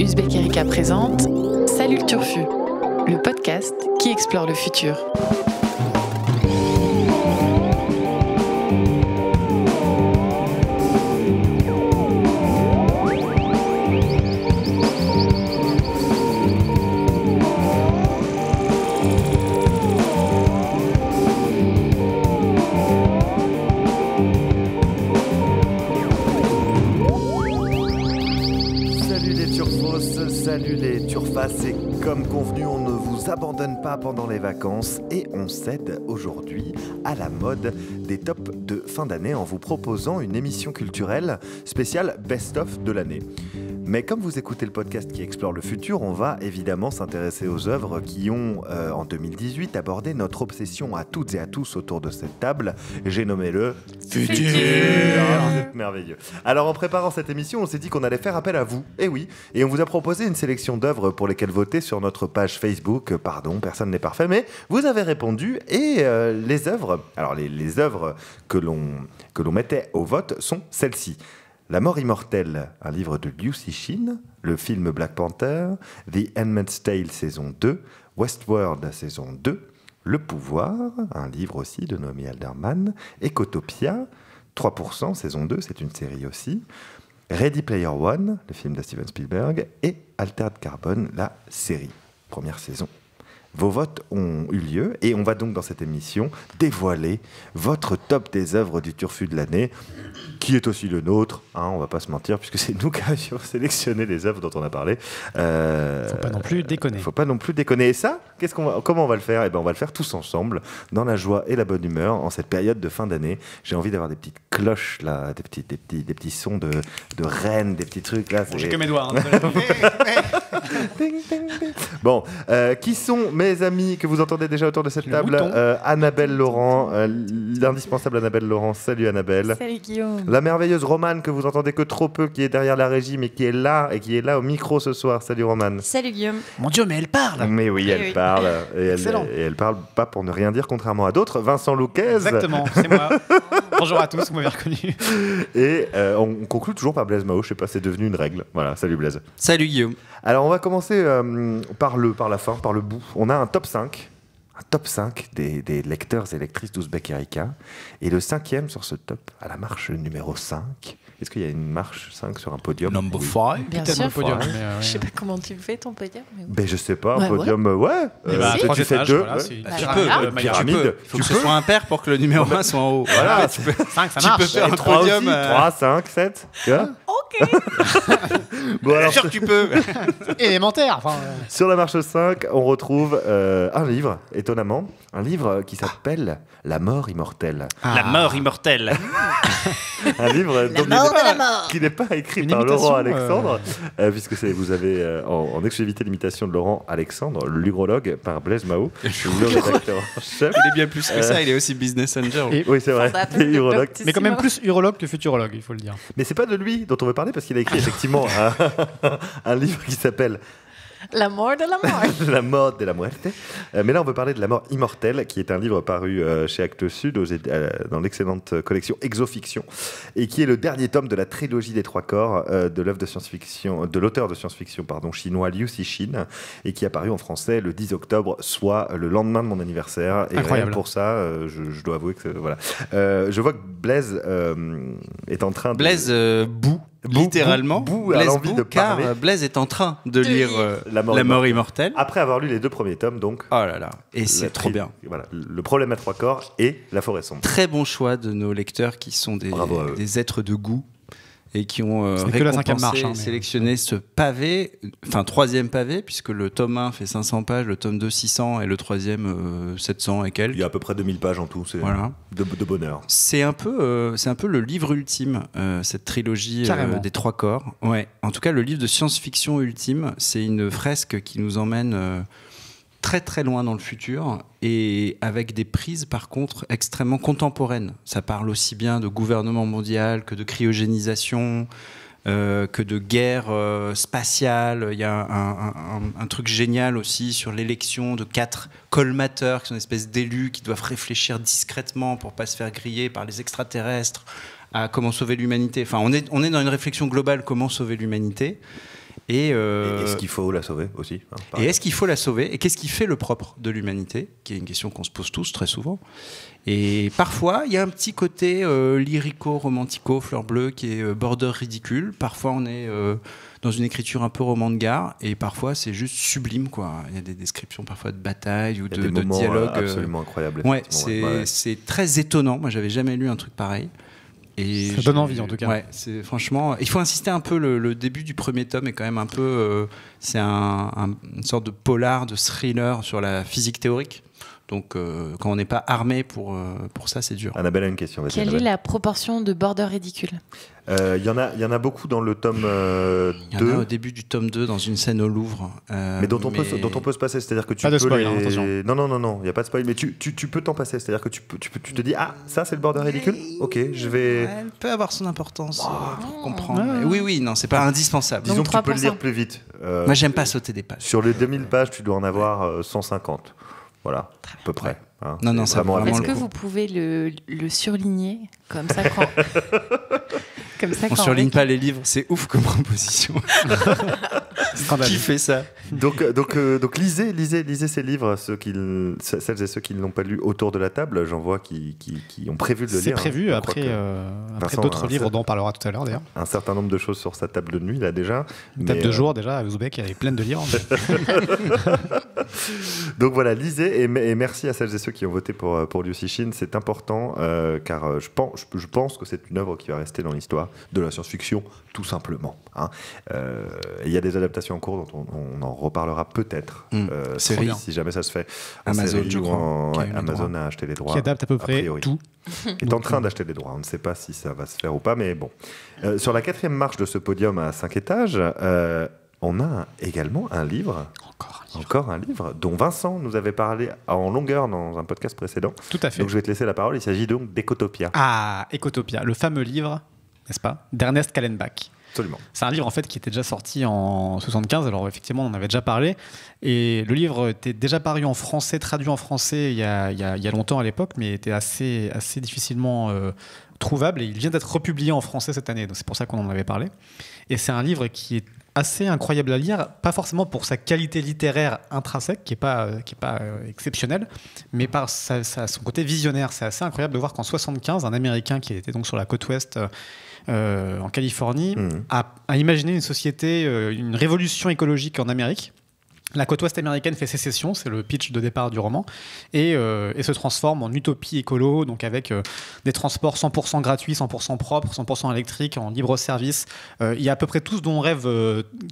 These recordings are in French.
Uzbek Erika présente Salut le Turfu, le podcast qui explore le futur. Salut les Turfas, et comme convenu, on ne vous abandonne pas pendant les vacances et on cède aujourd'hui à la mode des tops de fin d'année en vous proposant une émission culturelle spéciale best-of de l'année. Mais comme vous écoutez le podcast qui explore le futur, on va évidemment s'intéresser aux œuvres qui ont, en 2018, abordé notre obsession à toutes et à tous autour de cette table. J'ai nommé le futur. Vous êtes merveilleux. Alors, en préparant cette émission, on s'est dit qu'on allait faire appel à vous. Eh oui. Et on vous a proposé une sélection d'œuvres pour lesquelles voter sur notre page Facebook. Pardon, personne n'est parfait, mais vous avez répondu. Et les œuvres, alors les œuvres que l'on mettait au vote sont celles-ci. La mort immortelle, un livre de Liu Cixin, le film Black Panther, The Handmaid's Tale saison 2, Westworld saison 2, Le pouvoir, un livre aussi de Naomi Alderman, Ecotopia, 3% saison 2, c'est une série aussi, Ready Player One, le film de Steven Spielberg, et Altered Carbon, la série, première saison. Vos votes ont eu lieu et on va donc dans cette émission dévoiler votre top des œuvres du Turfu de l'année, qui est aussi le nôtre, hein, on va pas se mentir, puisque c'est nous qui avions sélectionné les œuvres dont on a parlé. Faut pas non plus déconner. Faut pas non plus déconner. Et ça, comment on va le faire ? Eh ben, on va le faire tous ensemble, dans la joie et la bonne humeur, en cette période de fin d'année. J'ai envie d'avoir des petites cloches, là, des petits sons de rennes, des petits trucs là. J'ai que mes doigts. Hein, ding, ding, ding. Bon, qui sont mes amis que vous entendez déjà autour de cette table ? Annabelle Laurent, l'indispensable Annabelle Laurent. Salut Annabelle. Salut Guillaume. La merveilleuse Romane que vous entendez que trop peu, qui est derrière la régie, mais qui est là au micro ce soir. Salut Romane. Salut Guillaume. Mon Dieu, mais elle parle. Mais oui, elle parle. Et elle parle pas pour ne rien dire, contrairement à d'autres. Vincent Louquez. Exactement, c'est moi. Bonjour à tous, vous m'avez reconnu. Et on conclut toujours par Blaise Mao. Je sais pas, c'est devenu une règle. Voilà, salut Blaise. Salut Guillaume. Alors on va commencer par la fin, par le bout. On a un top 5. Un top 5 des lecteurs et lectrices d'Uzbek Erika. Et le cinquième sur ce top, à la marche numéro 5. Est-ce qu'il y a une marche 5 sur un podium ? Number 5. Bien Peut-être sûr. le podium. Je sais pas comment tu le fais ton podium. Mais oui. Ben je sais pas, un Ouais, podium, ouais. Trois tu fais étages, deux. voilà, Ouais. c'est une Tu pyramide. peux, pyramide. Il faut que ce soit impair pour que le numéro 1 soit en haut. Voilà, 5, ça Tu marche. peux faire un 3 podium. 3, 5, 7. Tu vois ? Ok. Bon, alors, Bien sûr que tu peux. Élémentaire. Enfin, sur la marche 5, on retrouve un livre, étonnamment. Un livre qui s'appelle La mort immortelle. La mort immortelle. Un livre dont mort de la mort. qui n'est pas écrit Une par imitation, Laurent Alexandre, puisque vous avez en exclusivité l'imitation de Laurent Alexandre, l'urologue, par Blaise Mao, le rédacteur en chef. Il est bien plus que ça, il est aussi business angel. Et- Oui, c'est vrai, Fondateur il est urologue. mais quand même plus urologue que futurologue, il faut le dire. Mais c'est pas de lui dont on veut parler, parce qu'il a écrit effectivement un livre qui s'appelle La mort de la mort. La mort de la muerte. Mais là, on veut parler de La mort immortelle, qui est un livre paru chez Actes Sud dans l'excellente collection Exofiction, et qui est le dernier tome de la trilogie des trois corps de l'œuvre de science-fiction, de l'auteur de science-fiction chinois Liu Cixin, et qui est apparu en français le 10 octobre, soit le lendemain de mon anniversaire. Et Incroyable. rien que pour ça, je dois avouer que voilà. Je vois que Blaise est en train de bout, littéralement. Bou a Blaise l'envie de car parler. Blaise est en train de lire La La mort immortelle. Après avoir lu les 2 premiers tomes, donc. Oh là là, et c'est trop bien. Voilà, le problème à 3 corps et La forêt sombre. Très bon choix de nos lecteurs qui sont Bravo à eux. des êtres de goût et qui ont Ce n'est que la cinquième marche, hein, mais- sélectionné ce pavé, enfin 3e pavé, puisque le tome 1 fait 500 pages, le tome 2 600 et le 3e 700 et quelques. Il y a à peu près 2000 pages en tout, c'est Voilà. de bonheur. C'est un peu le livre ultime, cette trilogie Carrément. des 3 corps. Ouais. En tout cas, le livre de science-fiction ultime, c'est une fresque qui nous emmène très très loin dans le futur et avec des prises par contre extrêmement contemporaines. Ça parle aussi bien de gouvernement mondial que de cryogénisation, que de guerre spatiale. Il y a un truc génial aussi sur l'élection de 4 colmateurs, qui sont une espèce d'élus qui doivent réfléchir discrètement pour ne pas se faire griller par les extraterrestres à comment sauver l'humanité. Enfin, on est dans une réflexion globale, comment sauver l'humanité. Et est-ce qu'il faut la sauver aussi, hein, et est-ce qu'il faut la sauver? Et qu'est-ce qui fait le propre de l'humanité? Qui est une question qu'on se pose tous très souvent. Et parfois, il y a un petit côté lyrico-romantico, fleur bleue, qui est border ridicule. Parfois, on est dans une écriture un peu roman de gare. Et parfois, c'est juste sublime, quoi. Il y a des descriptions parfois de bataille ou de dialogue. Absolument incroyables. Ouais, c'est très étonnant. Moi, j'avais jamais lu un truc pareil. Et ça donne envie en tout cas. Ouais, c'est franchement. Il faut insister un peu. Le début du premier tome est quand même un peu. C'est une sorte de polar, de thriller sur la physique théorique. Donc, quand on n'est pas armé pour ça, c'est dur. Annabelle a une question. Quelle est la proportion de border ridicule? Il y en a beaucoup dans le tome 2. Il y en a au début du tome 2, dans une scène au Louvre. Mais dont on peut se passer. C'est-à-dire que tu pas peux de spoil, attention. Non, il n'y a pas de spoil. Mais tu peux t'en passer. C'est-à-dire que tu te dis, ah, ça c'est le border ridicule. Ok, je vais... Elle peut avoir son importance pour comprendre. Mais oui, non, c'est pas indispensable. Disons Donc que tu peux le 3%. lire plus vite. Moi, j'aime pas sauter des pages. Sur les 2000 pages, tu dois en avoir 150. Voilà, à peu près. Hein. Non, C'est ça vraiment vraiment Est-ce le que coup. vous pouvez le surligner comme ça quand... comme ça On quand surligne pas les livres, c'est ouf comme proposition. Scandaleux. Qui fait ça? Donc lisez ces livres, celles et ceux qui ne l'ont pas lu autour de la table. J'en vois qui ont prévu de le lire. C'est prévu hein. après Vincent d'autres a livres dont on parlera tout à l'heure d'ailleurs. un certain nombre de choses sur sa table de nuit là déjà. Une table de jour déjà à Ouzbek, elle est pleine de livres. Donc voilà, lisez et merci à celles et ceux qui ont voté pour Liu Cixin. C'est important car je pense que c'est une œuvre qui va rester dans l'histoire de la science-fiction tout simplement. Hein. Il y a des adaptations en cours dont on en reparlera peut-être Série. si jamais ça se fait. En Amazon, série je ou crois, qui a eu les Amazon droits. a acheté les droits. Qui adapte à peu près priori. tout. Est en train d'acheter les droits. On ne sait pas si ça va se faire ou pas, mais bon. Sur la 4e marche de ce podium à 5 étages, on a également un livre. Encore un livre dont Vincent nous avait parlé en longueur dans un podcast précédent. Tout à fait. Donc je vais te laisser la parole. Il s'agit donc d'Ecotopia. Ah, Ecotopia, le fameux livre, n'est-ce pas, d'Ernest Callenbach. Absolument. C'est un livre en fait qui était déjà sorti en 75, alors effectivement on en avait déjà parlé, et le livre était déjà paru en français, traduit en français il y a longtemps à l'époque, mais était assez difficilement trouvable, et il vient d'être republié en français cette année, donc c'est pour ça qu'on en avait parlé. Et c'est un livre qui est assez incroyable à lire, pas forcément pour sa qualité littéraire intrinsèque, qui est pas exceptionnelle, mais par son côté visionnaire. C'est assez incroyable de voir qu'en 75, un Américain qui était donc sur la côte ouest en Californie a imaginé une société, une révolution écologique en Amérique. La côte ouest américaine fait sécession, c'est le pitch de départ du roman, et se transforme en utopie écolo, donc avec des transports 100% gratuits, 100% propres, 100% électriques, en libre service. Il y a à peu près tout ce dont on rêve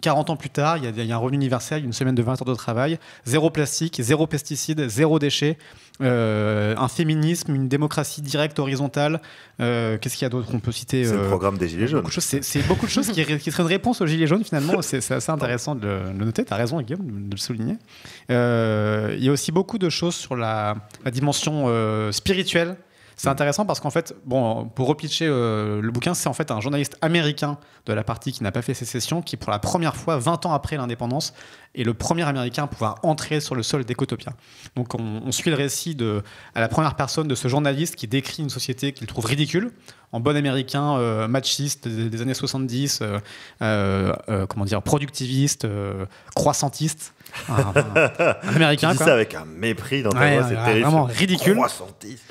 40 ans plus tard. Il y a un revenu universel, une semaine de 20 heures de travail, zéro plastique, zéro pesticides, zéro déchets, un féminisme, une démocratie directe, horizontale. Qu'est-ce qu'il y a d'autre qu'on peut citer? C'est le programme des Gilets jaunes. C'est beaucoup de choses qui seraient une réponse aux Gilets jaunes finalement. C'est assez intéressant de le noter. Tu as raison, Guillaume, de le souligner. Il y a aussi beaucoup de choses sur la dimension spirituelle. C'est intéressant parce qu'en fait, bon, pour repitcher le bouquin, c'est en fait un journaliste américain de la partie qui n'a pas fait sécession qui, pour la première fois, 20 ans après l'indépendance, est le premier Américain à pouvoir entrer sur le sol d'Ecotopia. Donc on suit le récit à la première personne de ce journaliste qui décrit une société qu'il trouve ridicule, en bon américain machiste des années 70, comment dire, productiviste, croissantiste. Un américain, Tu dis quoi. ça avec un mépris dans ta voix, c'est terrible. Vraiment ridicule. Croissantiste.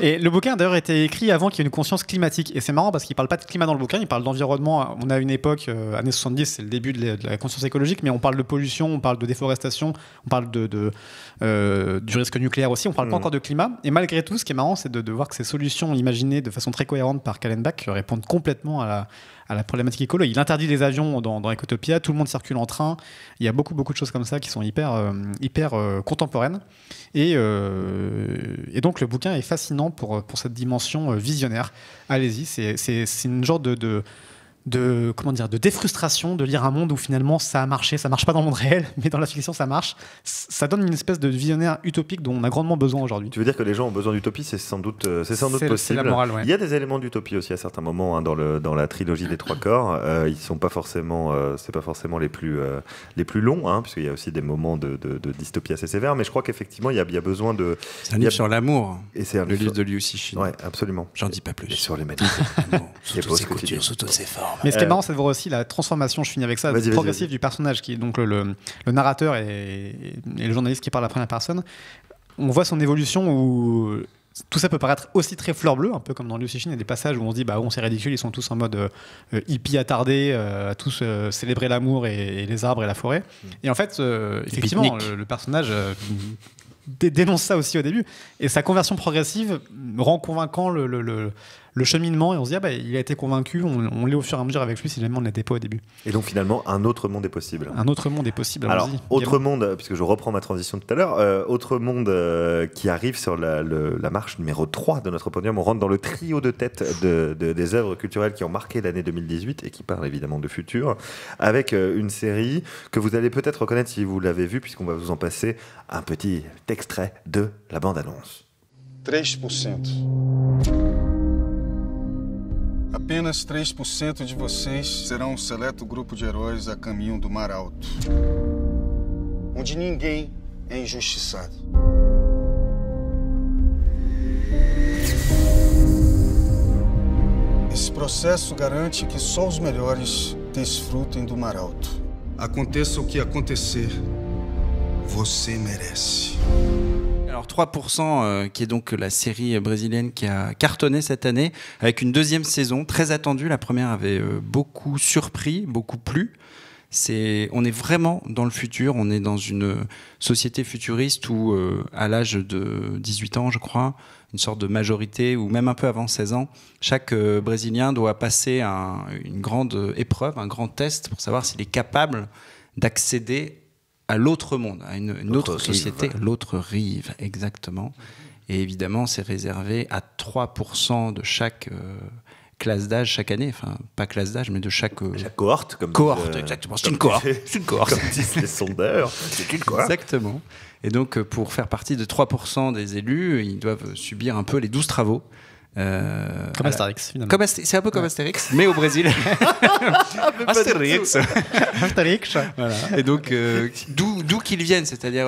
Et le bouquin d'ailleurs a été écrit avant qu'il y ait une conscience climatique. Et c'est marrant parce qu'il parle pas de climat dans le bouquin, il parle d'environnement. On a une époque, années 70, c'est le début de la conscience écologique, mais on parle de pollution, on parle de déforestation, on parle du risque nucléaire aussi, on parle pas encore de climat. Et malgré tout, ce qui est marrant, c'est de voir que ces solutions imaginées de façon très cohérente par Callenbach répondent complètement à la problématique écolo. Il interdit les avions dans Ecotopia, tout le monde circule en train. Il y a beaucoup de choses comme ça qui sont hyper contemporaines. Et donc le bouquin est fascinant pour cette dimension visionnaire. Allez-y, c'est une genre de défrustration de lire un monde où finalement ça a marché, ça marche pas dans le monde réel, mais dans la fiction ça marche. Ça donne une espèce de visionnaire utopique dont on a grandement besoin aujourd'hui. Tu veux dire que les gens ont besoin d'utopie, c'est sans doute possible. C'est la morale, ouais. Il y a des éléments d'utopie aussi à certains moments dans la trilogie des trois corps. Ils sont pas forcément, c'est pas forcément les plus longs, hein, puisqu'il y a aussi des moments de dystopie assez sévères. Mais je crois qu'effectivement il y a besoin de. C'est un livre sur l'amour. Et c'est un le livre de Liu Cixin. Ouais, absolument. J'en dis pas plus. Et sur les métiers. Sous toutes ses coutures, sous toutes ses formes. Mais ce qui est marrant, c'est de voir aussi la transformation, je finis avec ça, progressive du personnage, qui est donc le narrateur et le journaliste qui parle à la première personne. On voit son évolution où tout ça peut paraître aussi très fleur bleue, un peu comme dans Liu Cixin. Il y a des passages où on se dit, c'est ridicule, ils sont tous en mode hippie attardé, à tous célébrer l'amour et les arbres et la forêt. Et en fait, effectivement, le personnage dénonce ça aussi au début. Et sa conversion progressive rend convaincant le cheminement, et on se dit il a été convaincu, on l'est au fur et à mesure avec lui si jamais on ne l'était pas au début. Et donc finalement un autre monde est possible. Un autre monde est possible. Alors autre monde, puisque je reprends ma transition tout à l'heure, autre monde qui arrive sur la marche numéro 3 de notre podium. On rentre dans le trio de tête des œuvres culturelles qui ont marqué l'année 2018 et qui parlent évidemment de futur, avec une série que vous allez peut-être reconnaître si vous l'avez vue, puisqu'on va vous en passer un petit extrait de la bande-annonce. 3%. Apenas 3% de vocês serão seleto grupo de heróis a caminho do Mar Alto, onde ninguém é injustiçado. Esse processo garante que só os melhores desfrutem do Mar Alto. Aconteça o que acontecer, você merece. Alors 3%, qui est donc la série brésilienne qui a cartonné cette année, avec une deuxième saison très attendue. La première avait beaucoup surpris, beaucoup plu. On est vraiment dans le futur, on est dans une société futuriste où, à l'âge de 18 ans, je crois, une sorte de majorité, ou même un peu avant 16 ans, chaque Brésilien doit passer une grande épreuve, un grand test pour savoir s'il est capable d'accéder à l'autre monde, à une autre société, l'autre rive, exactement. Et évidemment, c'est réservé à 3% de chaque classe d'âge chaque année. Enfin, pas classe d'âge, mais de chaque cohorte. Cohorte, exactement. C'est une cohorte. C'est une cohorte. Comme disent les sondeurs, c'est une cohorte. Exactement. Et donc, pour faire partie de 3% des élus, ils doivent subir un peu les 12 travaux. Comme Astérix, finalement. C'est un peu comme Astérix, mais au Brésil. Astérix. Voilà. Et donc, d'où qu'ils viennent, c'est-à-dire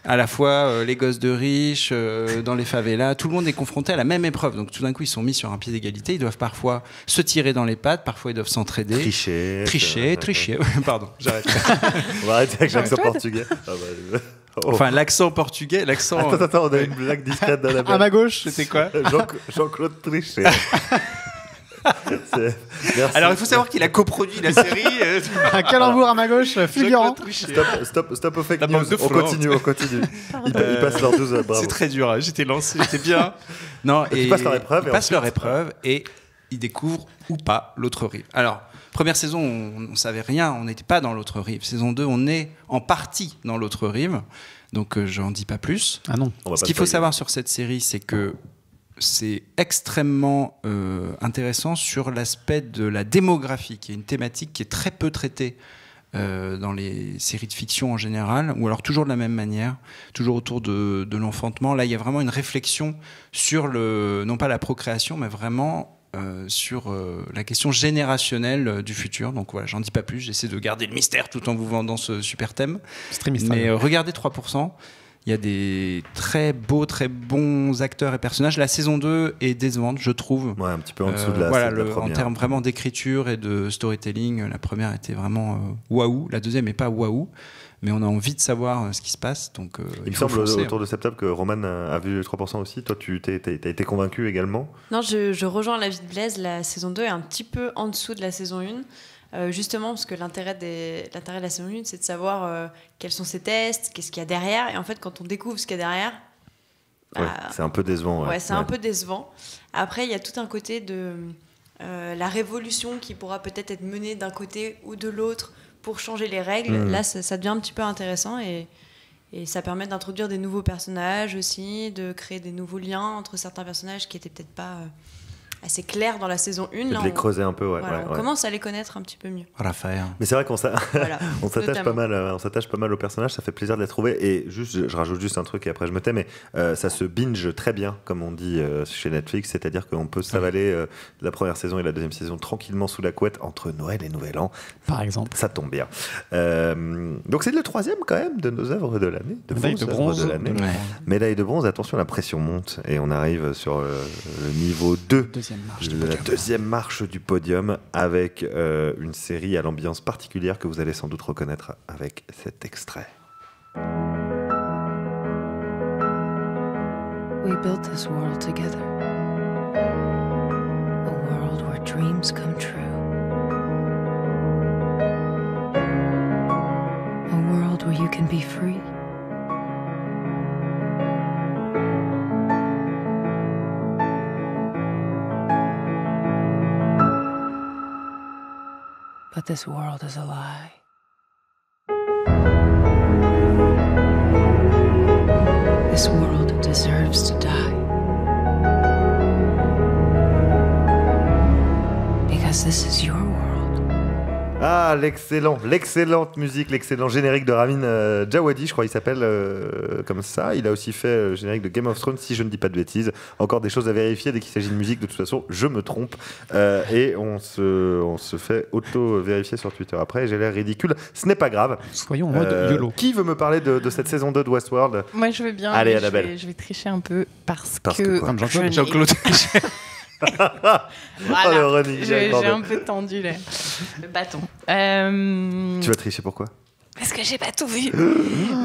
à la fois les gosses de riches, dans les favelas, tout le monde est confronté à la même épreuve. Donc tout d'un coup, ils sont mis sur un pied d'égalité. Ils doivent parfois se tirer dans les pattes, parfois ils doivent s'entraider. Tricher. Pardon, j'arrête. On va arrêter avec l'accent portugais. Enfin, l'accent portugais, l'accent... Attends, on a une blague discrète dans la blague. À ma gauche, c'était quoi? Jean-Claude Trichet. Alors, il faut savoir qu'il a coproduit la série. Un calembour à ma gauche, fulgurant. Stop au fake news. On continue. Ils passent leurs 12 bravo. C'est très dur, hein. J'étais lancé, c'était bien. Non, ils passent leur épreuve. Ils passent leur épreuve et ils découvrent ou pas l'autre rive. Alors, première saison, on ne savait rien, on n'était pas dans l'autre rive. Saison 2, on est en partie dans l'autre rive. Donc, je n'en dis pas plus. Ah non. Ce qu'il faut savoir sur cette série, c'est que c'est extrêmement intéressant sur l'aspect de la démographie, qui est une thématique qui est très peu traitée dans les séries de fiction en général, ou alors toujours de la même manière, toujours autour de l'enfantement. Là, il y a vraiment une réflexion sur non pas la procréation, mais vraiment sur la question générationnelle du futur. Donc voilà, j'en dis pas plus, j'essaie de garder le mystère tout en vous vendant ce super thème. C'est très mystérieux. Mais regardez 3%. Il y a des très beaux, très bons acteurs et personnages. La saison 2 est décevante, je trouve. Ouais, un petit peu en dessous de la première. En termes vraiment d'écriture et de storytelling, la première était vraiment waouh. La deuxième n'est pas waouh. Mais on a envie de savoir ce qui se passe. Donc, il me semble autour de septembre que Roman a vu 3% aussi. Toi, tu t'as été convaincu également? Non, je rejoins l'avis de Blaise. La saison 2 est un petit peu en dessous de la saison 1. Justement, parce que l'intérêt de la saison 1, c'est de savoir quels sont ses tests, qu'est-ce qu'il y a derrière. Et en fait, quand on découvre ce qu'il y a derrière... c'est un peu décevant. Ouais, c'est un peu décevant. Après, il y a tout un côté de la révolution qui pourra peut-être être menée d'un côté ou de l'autre pour changer les règles. Là, ça devient un petit peu intéressant et ça permet d'introduire des nouveaux personnages aussi, de créer des nouveaux liens entre certains personnages qui n'étaient peut-être pas assez clairs dans la saison 1. Là, de les creuser un peu, on commence à les connaître un petit peu mieux. Raphaël. Mais c'est vrai qu'on s'attache pas mal aux personnages, ça fait plaisir de les trouver. Et juste, je rajoute juste un truc et après je me tais, mais ça se binge très bien, comme on dit chez Netflix, c'est-à-dire qu'on peut s'avaler la première saison et la deuxième saison tranquillement sous la couette entre Noël et Nouvel An. Par exemple. Ça tombe bien. Donc c'est le troisième quand même de nos œuvres de l'année. Médaille de bronze. Médaille de bronze, attention, la pression monte et on arrive sur le niveau 2 La deuxième marche du podium avec une série à l'ambiance particulière que vous allez sans doute reconnaître avec cet extrait. We built this world together. A world where dreams come true. A world where you can be free. But this world is a lie. This world deserves to die. Because this is your world. Ah, l'excellente musique, l'excellent générique de Ramin Djawadi, je crois qu'il s'appelle comme ça. Il a aussi fait le générique de Game of Thrones, si je ne dis pas de bêtises. Encore des choses à vérifier dès qu'il s'agit de musique. De toute façon, je me trompe. Et on se fait auto-vérifier sur Twitter après. J'ai l'air ridicule. Ce n'est pas grave. Soyons en mode YOLO. Qui veut me parler de cette saison 2 de Westworld ? Moi, je veux bien. Allez, mais Annabelle. je vais tricher un peu parce que que. quoi ? Comme je Jean-Claude. Voilà. Oh, le running J'ai gag, un peu tendu le bâton. Tu vas tricher pourquoi ? Parce que j'ai pas tout vu.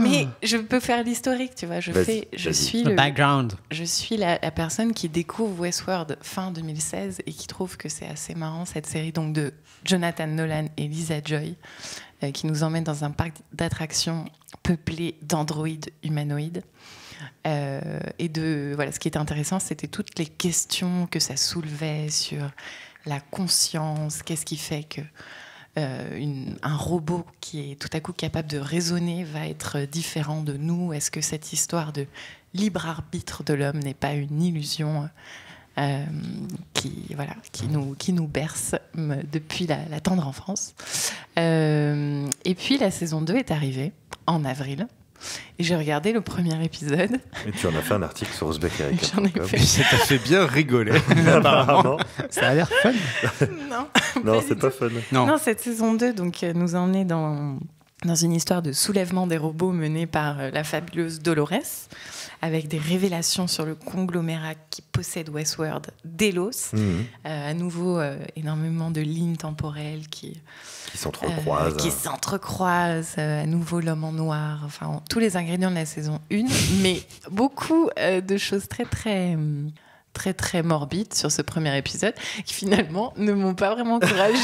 Mais je peux faire l'historique, tu vois. Je suis Le background. Je suis la personne qui découvre Westworld fin 2016 et qui trouve que c'est assez marrant cette série donc de Jonathan Nolan et Lisa Joy qui nous emmène dans un parc d'attractions peuplé d'androïdes humanoïdes. Et voilà, ce qui était intéressant, c'était toutes les questions que ça soulevait sur la conscience, qu'est-ce qui fait que un robot qui est tout à coup capable de raisonner va être différent de nous. Est-ce que cette histoire de libre arbitre de l'homme n'est pas une illusion qui nous berce depuis la tendre enfance. Et puis la saison 2 est arrivée en avril. Et j'ai regardé le premier épisode. Et tu en as fait un article sur Uzbek Erika. J'en ai fait. Ça t'a fait bien rigoler. Apparemment. Ça a l'air fun. Non, c'est pas fun. Non, cette saison 2 donc, nous emmenait dans une histoire de soulèvement des robots menée par la fabuleuse Dolores, avec des révélations sur le conglomérat qui possède Westworld, Delos. À nouveau, énormément de lignes temporelles qui s'entrecroisent. À nouveau, l'homme en noir. Enfin, tous les ingrédients de la saison 1, mais beaucoup de choses très, très... très très morbide sur ce premier épisode qui finalement ne m'ont pas vraiment encouragée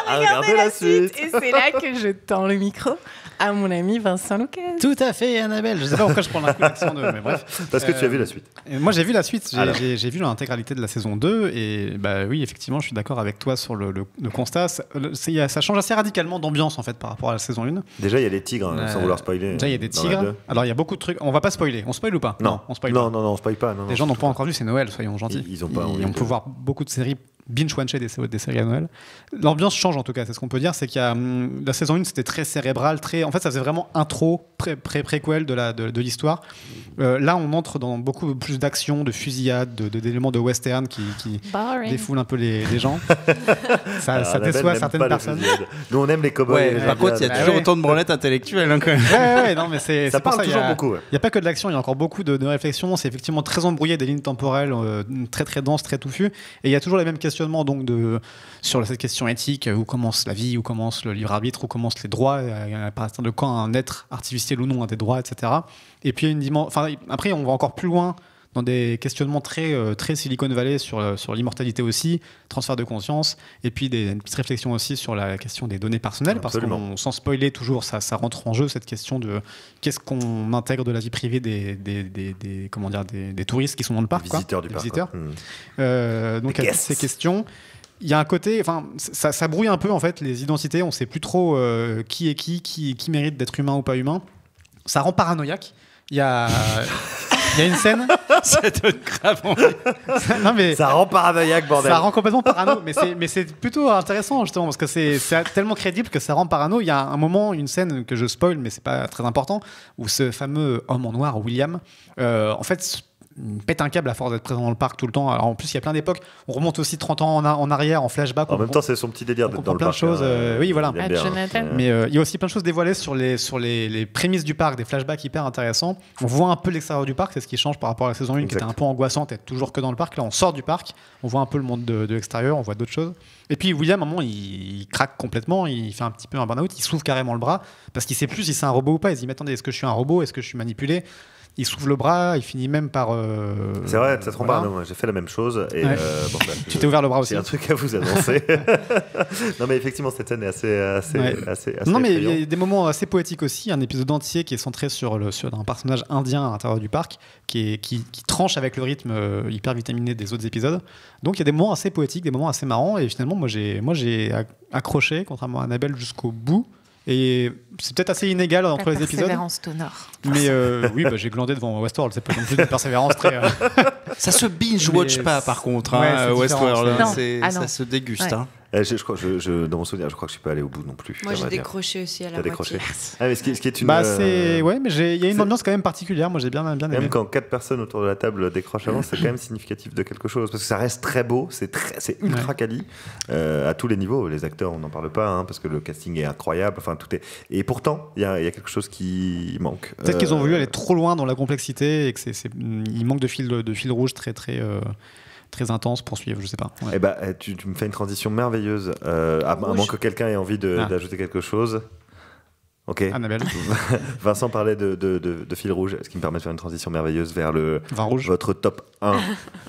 à regarder la suite. Et c'est là que je tends le micro à mon ami Vincent Lucas. Tout à fait, Annabelle. Je ne sais pas pourquoi je prends la collection 2, mais bref. Parce que tu as vu la suite. Moi, j'ai vu la suite. J'ai vu l'intégralité de la saison 2 et bah oui, effectivement, je suis d'accord avec toi sur le constat. Ça change assez radicalement d'ambiance en fait par rapport à la saison 1. Déjà, il y a les tigres, sans vouloir spoiler. Déjà, il y a des tigres. Alors, il y a beaucoup de trucs. On va pas spoiler. On spoil ou pas ? Non, on spoil non, pas. non, on spoil pas. Les gens n'ont pas encore vu, c'est Noël, soyons gentils. Ils ont pas envie. On peut voir beaucoup de séries binge-watcher des séries à Noël. L'ambiance change en tout cas, c'est ce qu'on peut dire, c'est qu'il y a la saison 1 c'était très cérébral, en fait ça faisait vraiment intro, préquel de l'histoire. Là on entre dans beaucoup plus d'action, de fusillade, d'éléments de western qui défoulent un peu les gens. ça déçoit certaines personnes. Nous on aime les cowboys. Par contre il y a toujours autant de branlettes intellectuelles quand même. Ouais, non, mais ça parle toujours beaucoup. Il n'y a pas que de l'action, il y a encore beaucoup de réflexion. C'est effectivement très embrouillé, des lignes temporelles très très denses, très touffues. Et il y a toujours les mêmes questionnements donc sur cette question éthique, où commence la vie, où commence le libre arbitre, où commencent les droits, à partir de quand un être artificiel ou non a des droits, etc. Et puis après on va encore plus loin dans des questionnements très Silicon Valley sur l'immortalité aussi, transfert de conscience, et puis une petite réflexion aussi sur la question des données personnelles. Absolument. Parce qu'on, sans spoiler toujours, ça rentre en jeu, cette question de qu'est-ce qu'on intègre de la vie privée des touristes qui sont dans le parc. Visiteurs du parc. Donc il y a toutes ces questions. Il y a un côté, ça brouille un peu en fait les identités, on ne sait plus trop qui est qui mérite d'être humain ou pas humain. Ça rend paranoïaque. Il y a une scène. Ça donne grave envie. Non, mais ça rend paranoïaque, bordel. Ça rend complètement parano. Mais c'est plutôt intéressant, justement, parce que c'est tellement crédible que ça rend parano. Il y a un moment, une scène que je spoil, mais c'est pas très important, où ce fameux homme en noir, William, en fait, pète un câble à force d'être présent dans le parc tout le temps. Alors, en plus, il y a plein d'époques. On remonte aussi 30 ans en arrière, en flashback. En même temps, c'est son petit délire d'être dans le plein parc. de choses. Oui, voilà. Il aime bien, Jonathan. Mais il y a aussi plein de choses dévoilées sur les prémices du parc, des flashbacks hyper intéressants. On voit un peu l'extérieur du parc, c'est ce qui change par rapport à la saison 1 qui était un peu angoissante, être toujours que dans le parc. Là, on sort du parc, on voit un peu le monde de l'extérieur, on voit d'autres choses. Et puis William, à un moment, il craque complètement, il fait un petit peu un burn-out, il s'ouvre carrément le bras parce qu'il sait plus si c'est un robot ou pas. Il se dit mais attendez, est-ce que je suis un robot, est-ce que je suis manipulé? Il s'ouvre le bras, il finit même par. C'est vrai, ça te rend pas. J'ai fait la même chose. Et Ouais. Tu t'es ouvert le bras aussi. J'ai un truc à vous annoncer. Non, mais effectivement, cette scène est assez non, mais il effrayante. y a des moments assez poétiques aussi. Un épisode entier qui est centré sur un personnage indien à l'intérieur du parc qui tranche avec le rythme hyper vitaminé des autres épisodes. Donc il y a des moments assez poétiques, des moments assez marrants. Et finalement, moi j'ai accroché, contrairement à Annabelle, jusqu'au bout. Et c'est peut-être assez inégal entre les épisodes. Persévérance t'honore. Mais oui, j'ai glandé devant Westworld. C'est pas non plus une persévérance très. Ça se binge-watch Mais pas, par contre, ouais, hein, c'est Westworld. différent, Hein, c'est- ça non. se déguste. Ouais. Hein. Je crois, dans mon souvenir, je crois que je suis pas allé au bout non plus. Moi, j'ai j'aimerais dire. décroché aussi à la T'as décroché. moitié. Ah, mais ce qui est une. Bah c'est ouais, mais il y a une c'est- ambiance quand même particulière. Moi j'ai bien aimé. Même quand 4 personnes autour de la table décrochent avant, c'est quand même significatif de quelque chose. Parce que ça reste très beau, c'est ultra quali à tous les niveaux. Les acteurs, on n'en parle pas, hein, parce que le casting est incroyable. Enfin, tout est. Et pourtant, il y a quelque chose qui manque. Peut-être qu'ils ont voulu aller trop loin dans la complexité et que il manque de fil rouge très intense pour suivre, je sais pas. Ouais. Eh ben, tu me fais une transition merveilleuse. À moins que quelqu'un ait envie d'ajouter quelque chose. Ok. Annabelle. Vincent parlait de fil rouge, ce qui me permet de faire une transition merveilleuse vers Vin rouge. votre top 1.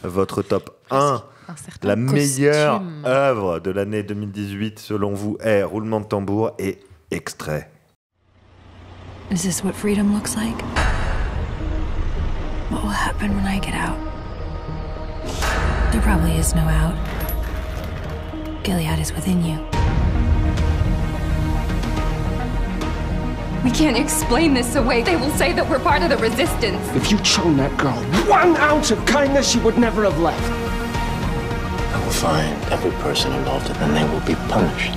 Votre top 1. Un certain La costume. meilleure œuvre de l'année 2018, selon vous, est roulement de tambour et extrait. Is this what freedom looks like? What will happen when I get out? There probably is no out. Gilead is within you. We can't explain this away. They will say that we're part of the resistance. If you'd shown that girl 1 ounce of kindness, she would never have left. I will find every person involved and then they will be punished.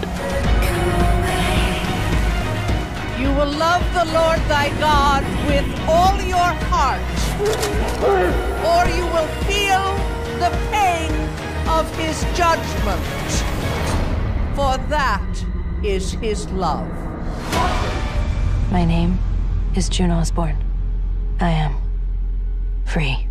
You will love the Lord thy God with all your heart, or you will feel the pain of his judgment, for that is his love. My name is June Osborne. I am free.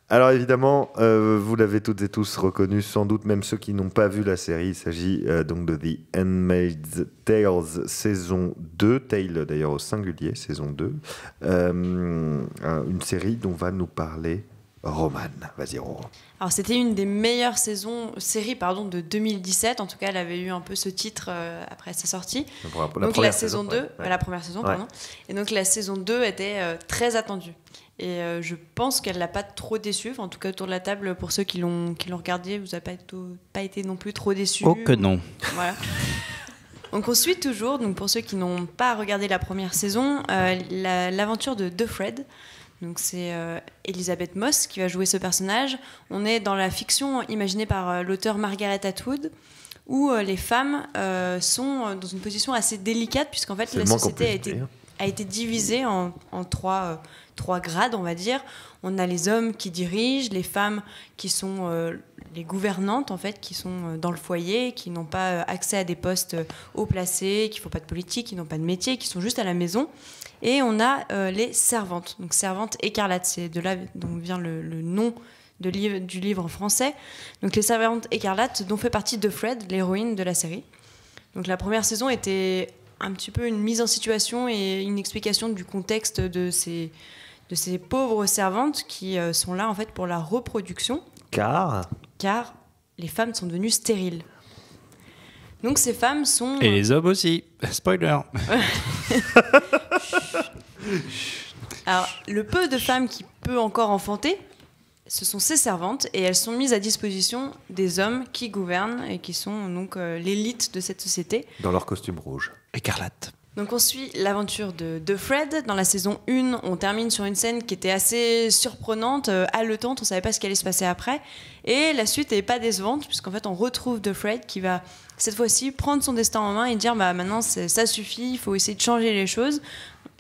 Alors évidemment, vous l'avez toutes et tous reconnu, sans doute même ceux qui n'ont pas vu la série. Il s'agit donc de The Handmaid's Tales saison 2, Tale d'ailleurs au singulier, saison 2. Une série dont va nous parler Roman. Vas-y Roman. Alors c'était une des meilleures séries de 2017. En tout cas, elle avait eu un peu ce titre après sa sortie. Donc la saison 2, la première saison, pardon. Et donc la saison 2 était très attendue. Et je pense qu'elle l'a pas trop déçue. Enfin, en tout cas, autour de la table, pour ceux qui l'ont regardé, vous n'avez pas été non plus trop déçus. Oh que non. Voilà. Donc on suit toujours, donc pour ceux qui n'ont pas regardé la première saison, l'aventure de Fred. Donc c'est Elizabeth Moss qui va jouer ce personnage. On est dans la fiction imaginée par l'auteur Margaret Atwood, où les femmes sont dans une position assez délicate, puisqu'en fait la société a été divisée en trois grades, on va dire. On a les hommes qui dirigent, les femmes qui sont les gouvernantes, en fait, qui sont dans le foyer, qui n'ont pas accès à des postes haut placés, qui ne font pas de politique, qui n'ont pas de métier, qui sont juste à la maison. Et on a les servantes, donc servantes écarlates, c'est de là dont vient le nom du livre en français. Donc les servantes écarlates dont fait partie de Fred, l'héroïne de la série. Donc la première saison était un petit peu une mise en situation et une explication du contexte de ces pauvres servantes qui sont là en fait pour la reproduction. Car les femmes sont devenues stériles. Donc ces femmes sont... Et les hommes aussi. Spoiler. Alors, le peu de femmes qui peut encore enfanter, ce sont ces servantes, et elles sont mises à disposition des hommes qui gouvernent et qui sont donc l'élite de cette société. Dans leur costume rouge. Écarlate. Donc on suit l'aventure de Fred. Dans la saison 1, on termine sur une scène qui était assez surprenante, haletante, on ne savait pas ce qui allait se passer après. Et la suite n'est pas décevante, puisqu'en fait on retrouve de Fred qui va cette fois-ci prendre son destin en main et dire bah, maintenant ça suffit, il faut essayer de changer les choses.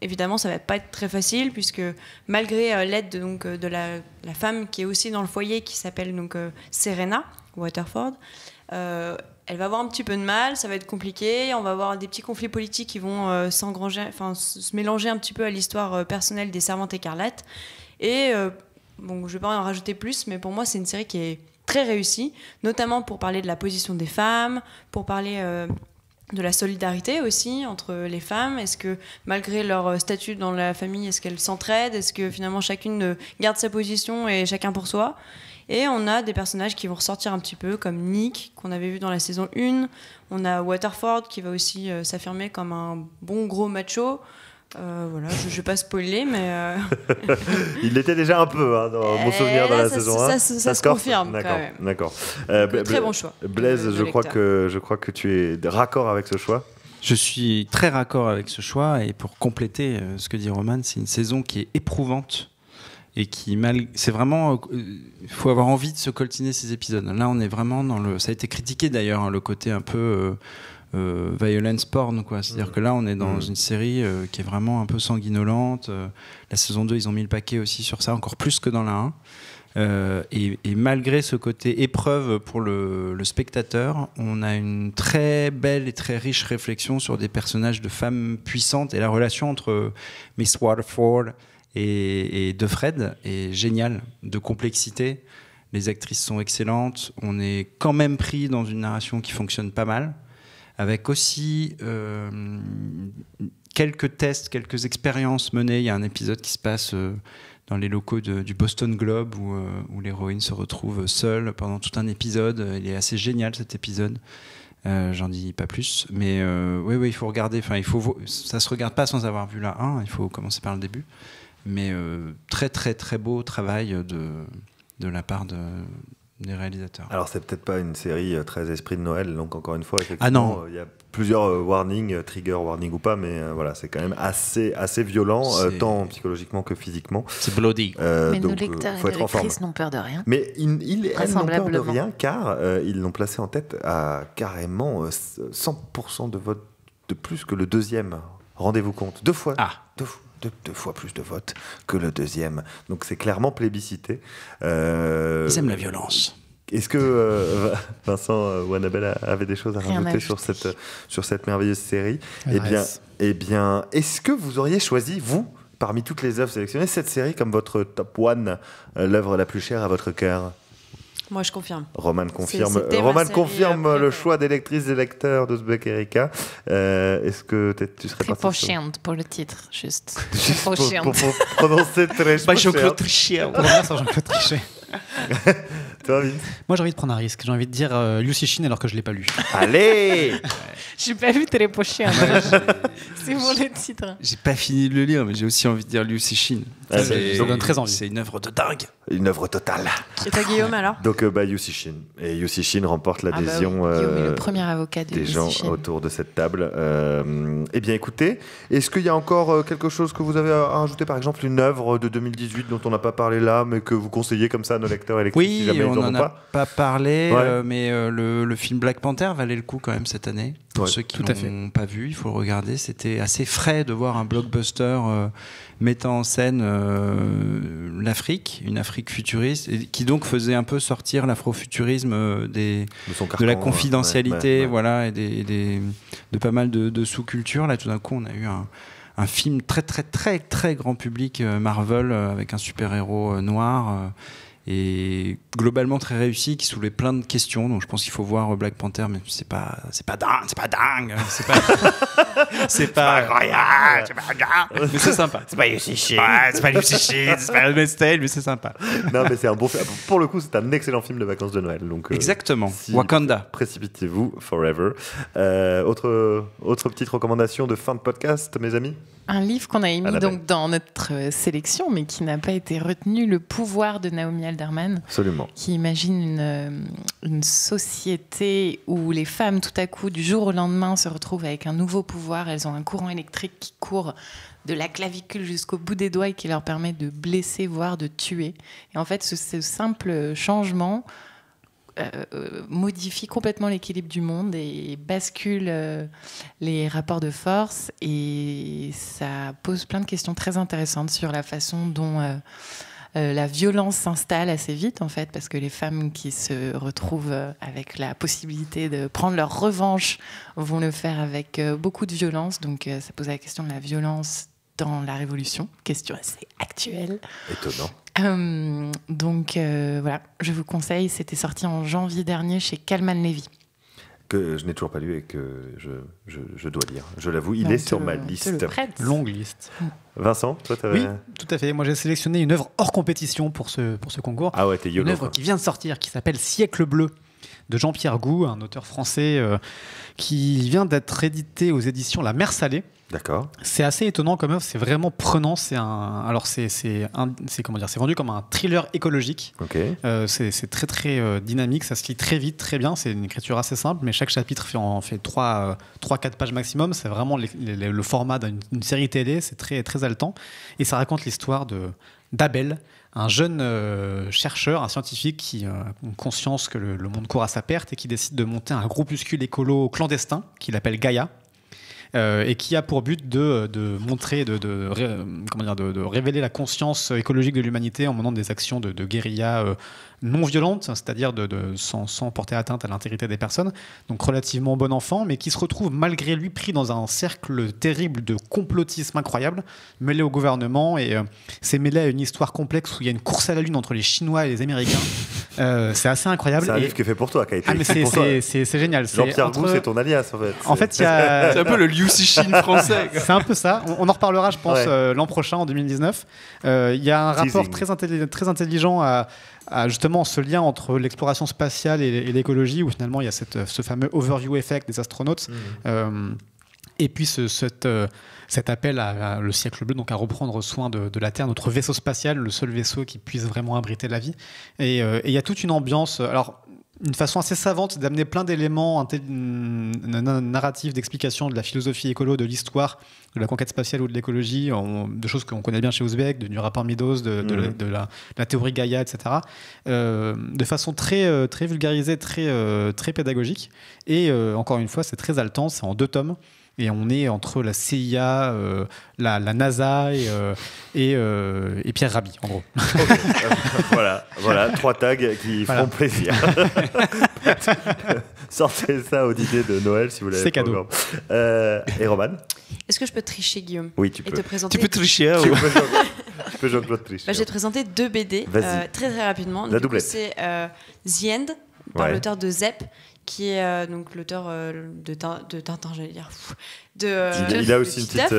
évidemment, ça va pas être très facile, puisque malgré l'aide de la femme qui est aussi dans le foyer, qui s'appelle donc Serena Waterford, elle va avoir un petit peu de mal, ça va être compliqué, on va avoir des petits conflits politiques qui vont se mélanger un petit peu à l'histoire personnelle des Servantes écarlates. Et bon, je vais pas en rajouter plus, mais pour moi, c'est une série qui est très réussie, notamment pour parler de la position des femmes, pour parler de la solidarité aussi entre les femmes. Est-ce que malgré leur statut dans la famille, est-ce qu'elles s'entraident? Est-ce que finalement chacune garde sa position et chacun pour soi? Et on a des personnages qui vont ressortir un petit peu, comme Nick, qu'on avait vu dans la saison 1. On a Waterford qui va aussi s'affirmer comme un bon gros macho. Voilà, je ne vais pas spoiler, mais... Il l'était déjà un peu, hein, dans mon souvenir, dans la saison 1. Ça se confirme, quand même. D'accord. Très bon choix. Blaise, je crois que tu es raccord avec ce choix. Je suis très raccord avec ce choix, et pour compléter ce que dit Roman, c'est une saison qui est éprouvante et qui c'est vraiment, il faut avoir envie de se coltiner ces épisodes. Là, on est vraiment dans le, ça a été critiqué d'ailleurs, hein, le côté un peu violence porn, quoi. C'est-à-dire que là, on est dans une série qui est vraiment un peu sanguinolente. La saison 2, ils ont mis le paquet aussi sur ça, encore plus que dans la 1. Et malgré ce côté épreuve pour le spectateur, on a une très belle et très riche réflexion sur des personnages de femmes puissantes, et la relation entre Miss Waterford et de Fred est géniale, de complexité. Les actrices sont excellentes. On est quand même pris dans une narration qui fonctionne pas mal, avec aussi quelques tests, quelques expériences menées. Il y a un épisode qui se passe dans les locaux du Boston Globe où l'héroïne se retrouve seule pendant tout un épisode. Il est assez génial, cet épisode. J'en dis pas plus, mais oui, il faut regarder. Enfin, ça se regarde pas sans avoir vu la 1. Il faut commencer par le début. Mais très très très beau travail de la part des réalisateurs. Alors c'est peut-être pas une série très esprit de Noël, donc encore une fois, effectivement, il y a plusieurs warnings, trigger warning ou pas, mais voilà, c'est quand même assez violent, tant psychologiquement que physiquement. C'est bloody. Mais donc, nos lecteurs et nos lectrices n'ont peur de rien. Mais elles n'ont peur de rien, car ils l'ont placé en tête à carrément 100% de votes de plus que le deuxième. Rendez-vous compte, deux fois plus de votes que le deuxième. Donc c'est clairement plébiscité. Ils aiment la violence. Est-ce que Vincent ou Annabelle avait des choses à rajouter sur cette merveilleuse série? Eh bien, est-ce que vous auriez choisi, vous, parmi toutes les œuvres sélectionnées, cette série comme votre top one, l'œuvre la plus chère à votre cœur? Moi, je confirme. Roman confirme le choix des lectrices et lecteurs d'Ouzbek Erika. Est-ce que tu serais très pochiante pour le titre, juste. Pour prononcer très pochiante. Jean-Claude Trichet. On revient sur Jean-Claude Trichet. Toi, Vin? Moi, j'ai envie de prendre un risque. J'ai envie de dire Liu Cixin alors que je ne l'ai pas lu. Allez. J'ai pas vu très pochiante. C'est pour le titre. J'ai pas fini de le lire, mais j'ai aussi envie de dire Liu Cixin. Ça donne très envie. C'est une œuvre de dingue. Une œuvre totale. Et toi, Guillaume, alors? Donc, Liu Cixin. Et Liu Cixin remporte l'adhésion Guillaume est le premier avocat des gens autour de cette table. Eh bien, écoutez, est-ce qu'il y a encore quelque chose que vous avez à rajouter? Par exemple, une œuvre de 2018 dont on n'a pas parlé là, mais que vous conseillez comme ça à nos lecteurs et lectrices, si jamais ils on n'en a pas parlé, mais le film Black Panther valait le coup quand même cette année. Pour ceux qui n'ont pas vu, il faut le regarder. C'était assez frais de voir un blockbuster mettant en scène l'Afrique, une Afrique futuriste, et qui donc faisait un peu sortir l'afrofuturisme de la confidentialité, voilà, et de pas mal de sous-cultures. Là, tout d'un coup, on a eu un film très très très très grand public Marvel avec un super-héros noir. Et globalement très réussi, qui soulevait plein de questions. Donc je pense qu'il faut voir Black Panther, mais c'est pas dingue, c'est pas incroyable, mais c'est sympa. C'est pas Liu Cixin, c'est pas Handmaid's Tale, mais c'est sympa. Non, mais c'est un bon film. Pour le coup, c'est un excellent film de vacances de Noël. Donc exactement. Wakanda. Précipitez-vous, forever. Autre petite recommandation de fin de podcast, mes amis. Un livre qu'on a émis donc dans notre sélection, mais qui n'a pas été retenu, Le pouvoir de Naomi Alderman. Absolument. Qui imagine une société où les femmes, tout à coup, du jour au lendemain, se retrouvent avec un nouveau pouvoir. Elles ont un courant électrique qui court de la clavicule jusqu'au bout des doigts et qui leur permet de blesser, voire de tuer. Et en fait, ce simple changement modifie complètement l'équilibre du monde et bascule les rapports de force, et ça pose plein de questions très intéressantes sur la façon dont la violence s'installe assez vite, en fait, parce que les femmes qui se retrouvent avec la possibilité de prendre leur revanche vont le faire avec beaucoup de violence. Donc ça pose la question de la violence dans la Révolution, question assez actuelle. Étonnant. Donc voilà, je vous conseille, c'était sorti en janvier dernier chez Kalman Levy. Que je n'ai toujours pas lu et que je dois lire. Je l'avoue, il est sur ma liste. Longue liste. Vincent, toi, t'avais... Oui, tout à fait. Moi, j'ai sélectionné une œuvre hors compétition pour ce concours. Ah ouais, t'es YOLO. Une œuvre qui vient de sortir, qui s'appelle Siècle bleu, de Jean-Pierre Gou, un auteur français qui vient d'être édité aux éditions La Mer Salée. D'accord. C'est assez étonnant comme œuvre, c'est vraiment prenant. C'est vendu comme un thriller écologique. Okay. C'est très très dynamique, ça se lit très vite, très bien. C'est une écriture assez simple, mais chaque chapitre fait 3-4 pages maximum. C'est vraiment le format d'une série télé. C'est très très haletant, et ça raconte l'histoire d'Abel, un jeune chercheur, un scientifique qui a conscience que le monde court à sa perte et qui décide de monter un groupuscule écolo clandestin qu'il appelle Gaïa. Et qui a pour but de montrer, de révéler la conscience écologique de l'humanité en menant des actions de guérilla non violentes, c'est-à-dire sans porter atteinte à l'intégrité des personnes, donc relativement bon enfant, mais qui se retrouve malgré lui pris dans un cercle terrible de complotisme incroyable, mêlé au gouvernement, et c'est mêlé à une histoire complexe où il y a une course à la lune entre les Chinois et les Américains. C'est assez incroyable. C'est un livre qui est fait pour toi, qui a été mais c'est génial. Jean-Pierre Gou, c'est ton alias, en fait. En fait, il y a... C'est un peu le Liu Cixin français. C'est un peu ça. On en reparlera, je pense, l'an prochain, en 2019. Il y a un rapport très intelligent à justement ce lien entre l'exploration spatiale et l'écologie, où finalement il y a ce fameux overview effect des astronautes. Et puis cet appel à le siècle bleu, donc à reprendre soin de la Terre, notre vaisseau spatial, le seul vaisseau qui puisse vraiment abriter la vie. Et il y a toute une ambiance, alors une façon assez savante d'amener plein d'éléments narratifs, d'explication de la philosophie écolo, de l'histoire, de la conquête spatiale ou de l'écologie, de choses qu'on connaît bien chez Ouzbek, du rapport Meadows, de la théorie Gaïa, etc. De façon très, très vulgarisée, très pédagogique. Et encore une fois, c'est très haletant, c'est en 2 tomes. Et on est entre la CIA, la NASA et Pierre Rabhi, en gros. Voilà, 3 tags qui feront plaisir. Sortez ça au dîner de Noël si vous l'avez. C'est cadeau. Et Roman ? Est-ce que je peux tricher, Guillaume ? Oui, tu peux. Et te présenter... Tu peux tricher. Tu peux Jean-Claude tricher. Je vais te présenter 2 BD très très rapidement. La doublette. C'est The End, par l'auteur de Zep, qui est donc l'auteur de Tintin, j'allais dire. Il a aussi une petite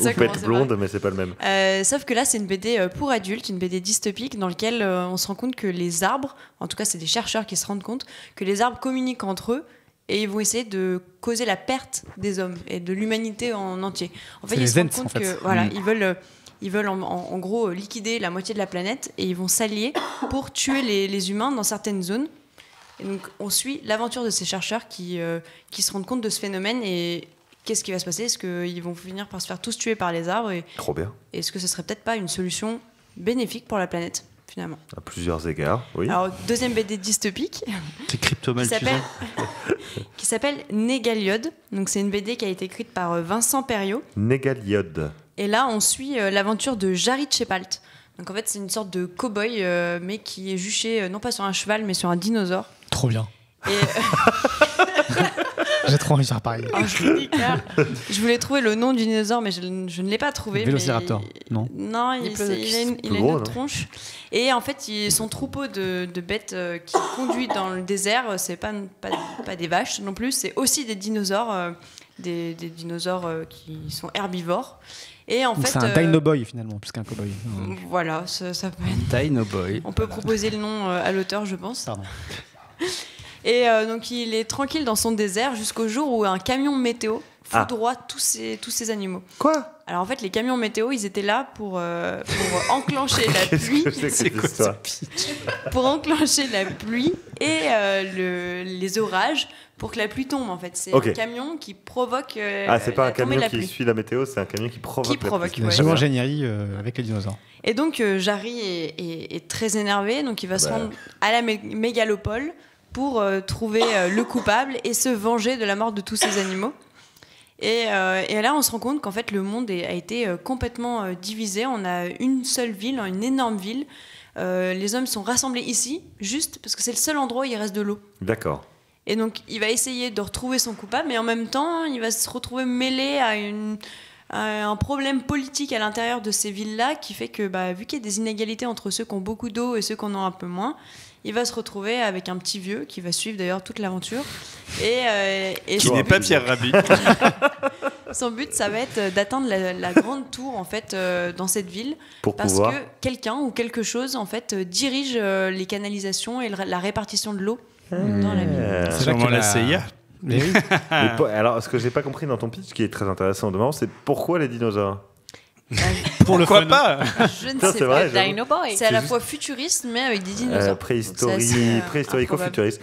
houppette blonde, mais c'est pas le même. Sauf que là, c'est une BD pour adultes, une BD dystopique dans laquelle on se rend compte que les arbres, en tout cas, c'est des chercheurs qui se rendent compte que les arbres communiquent entre eux et ils vont essayer de causer la perte des hommes et de l'humanité en entier. En fait, ils se rendent compte que ils veulent en gros liquider la moitié de la planète et ils vont s'allier pour tuer les humains dans certaines zones. Et donc, on suit l'aventure de ces chercheurs qui se rendent compte de ce phénomène et qu'est-ce qui va se passer ? Est-ce qu'ils vont finir par se faire tous tuer par les arbres Trop bien. Est-ce que ce serait peut-être pas une solution bénéfique pour la planète, finalement ? À plusieurs égards, oui. Alors, 2e BD dystopique. C'est crypto-malthusien. Qui s'appelle Négaliode. Donc, c'est une BD qui a été écrite par Vincent Perriot. Négaliode. Et là, on suit l'aventure de Jarit Shepalt. Donc en fait, c'est une sorte de cow-boy, mais qui est juché non pas sur un cheval, mais sur un dinosaure. Trop bien. Et j'ai trop envie de faire pareil. Je voulais trouver le nom du dinosaure, mais je ne l'ai pas trouvé. Vélociraptor, non. Non, il a une autre tronche. Et en fait, son troupeau de bêtes qui conduit dans le désert, c'est pas des vaches non plus, c'est aussi des dinosaures, des dinosaures qui sont herbivores. Et en fait, c'est un Dino-Boy finalement, plus qu'un cowboy. Voilà, ça peut être. Dino-Boy. On peut proposer le nom à l'auteur, je pense. Pardon. Et donc il est tranquille dans son désert jusqu'au jour où un camion météo foudroie tous ces animaux. Quoi ? Alors en fait, les camions météo, ils étaient là pour enclencher la pluie. C'est quoi ça ? Pour enclencher la pluie et les orages. Pour que la pluie tombe, en fait. C'est un camion qui provoque. C'est pas un camion qui suit la météo, c'est un camion qui provoque la pluie. La géo-ingénierie avec les dinosaures. Et donc, Jarry est très énervé, donc il va se rendre à la mégalopole pour trouver le coupable et se venger de la mort de tous ces animaux. Et là, on se rend compte qu'en fait, le monde a été complètement divisé. On a une seule ville, une énorme ville. Les hommes sont rassemblés ici, juste parce que c'est le seul endroit où il reste de l'eau. D'accord. Et donc, il va essayer de retrouver son coupable, mais en même temps, il va se retrouver mêlé à un problème politique à l'intérieur de ces villes-là qui fait que, vu qu'il y a des inégalités entre ceux qui ont beaucoup d'eau et ceux qui en ont un peu moins, il va se retrouver avec un petit vieux qui va suivre d'ailleurs toute l'aventure. Et qui n'est pas Pierre Rabhi. Son but, ça va être d'atteindre la grande tour en fait dans cette ville, parce que quelqu'un ou quelque chose en fait dirige les canalisations et la répartition de l'eau dans la ville. C'est sûrement la CIA. Mais oui. Alors, ce que j'ai pas compris dans ton pitch, qui est très intéressant de moment, c'est pourquoi les dinosaures? Pour le Pourquoi fun. pas? Je ne sais vrai, pas. Dino Boy. C'est à la fois futuriste, mais avec des dinosaures. Préhistorico-futuriste.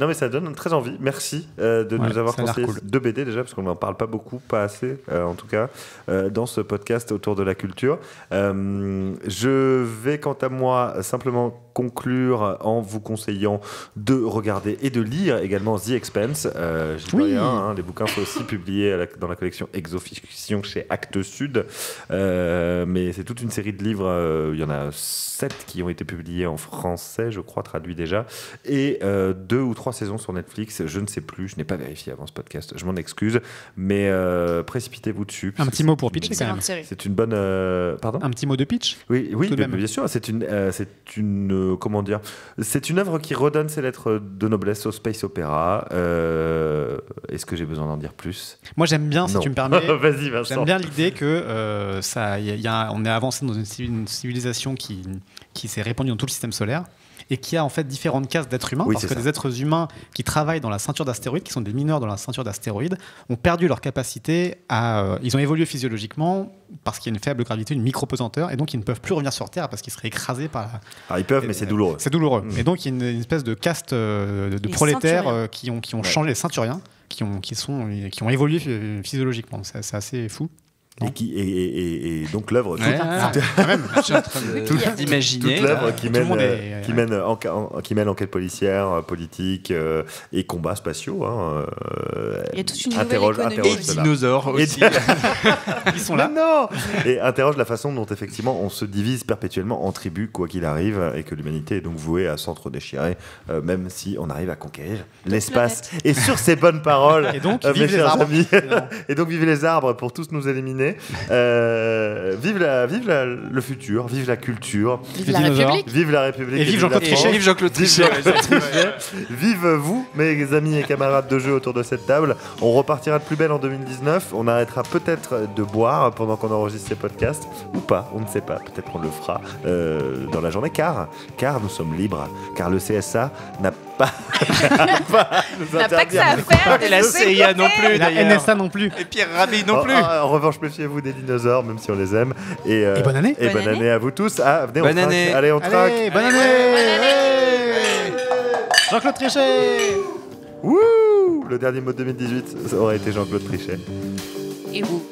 Non, mais ça donne très envie. Merci de nous avoir conseillé cool. 2 BD déjà, parce qu'on n'en parle pas beaucoup, pas assez, en tout cas, dans ce podcast autour de la culture. Je vais, quant à moi, simplement conclure en vous conseillant de regarder et de lire également The Expanse. J'y peux rien, les bouquins sont aussi publiés dans la collection Exofiction chez Actes Sud. Mais c'est toute une série de livres. Il y en a 7 qui ont été publiés en français, je crois, traduits déjà, et 2 ou 3 saisons sur Netflix. Je ne sais plus, je n'ai pas vérifié avant ce podcast, je m'en excuse, mais précipitez-vous dessus. Un petit mot pour pitcher quand même. C'est une bonne. Pardon. Un petit mot de pitch. Oui, bien sûr. C'est une comment dire. C'est une œuvre qui redonne ses lettres de noblesse au space opéra. Est-ce que j'ai besoin d'en dire plus? Moi, j'aime bien, si tu me permets. Vas-y, Vincent. J'aime bien l'idée que on est avancé dans une civilisation qui s'est répandue dans tout le système solaire et qui a en fait différentes cases d'êtres humains, parce que des êtres humains qui travaillent dans la ceinture d'astéroïdes, qui sont des mineurs dans la ceinture d'astéroïdes, ont perdu leur capacité ils ont évolué physiologiquement parce qu'il y a une faible gravité, une micro-pesanteur, et donc ils ne peuvent plus revenir sur Terre parce qu'ils seraient écrasés par... Alors ils peuvent, mais c'est douloureux. C'est douloureux. Et donc il y a une espèce de caste de prolétaires qui ont changé, les ceinturiens, qui ont évolué physiologiquement. C'est assez fou. Et donc l'œuvre d'imaginer toute l'œuvre qui mène enquête policière, politique et combats spatiaux. Il y a toute une nouvelle économie. Et dinosaures aussi. Ils sont là. Non. Et interroge la façon dont effectivement on se divise perpétuellement en tribus, quoi qu'il arrive, et que l'humanité est donc vouée à s'entre-déchirer, même si on arrive à conquérir l'espace. Et sur ces bonnes paroles, et donc, mes chers amis, et donc vivez les arbres pour tous nous éliminer. Vive le futur, vive la culture, vive la République, vive la République, et vive Jean-Claude Trichet. Vive Jean-Claude Trichet. Vive vous, mes amis et camarades de jeu autour de cette table. On repartira de plus belle en 2019. On arrêtera peut-être de boire pendant qu'on enregistre ces podcasts, ou pas, on ne sait pas. Peut-être qu'on le fera dans la journée, car nous sommes libres, car le CSA n'a pas que ça à faire, et la CIA non plus, la NSA non plus, et Pierre Rabhi non plus. En revanche, méfiez-vous des dinosaures, même si on les aime. Et bonne année. Et bonne année à vous tous. Venez, bonne année. Allez, on traque. Bonne année. Jean-Claude Trichet. Wouh. Le dernier mot de 2018 ça aurait été Jean-Claude Trichet. Et vous?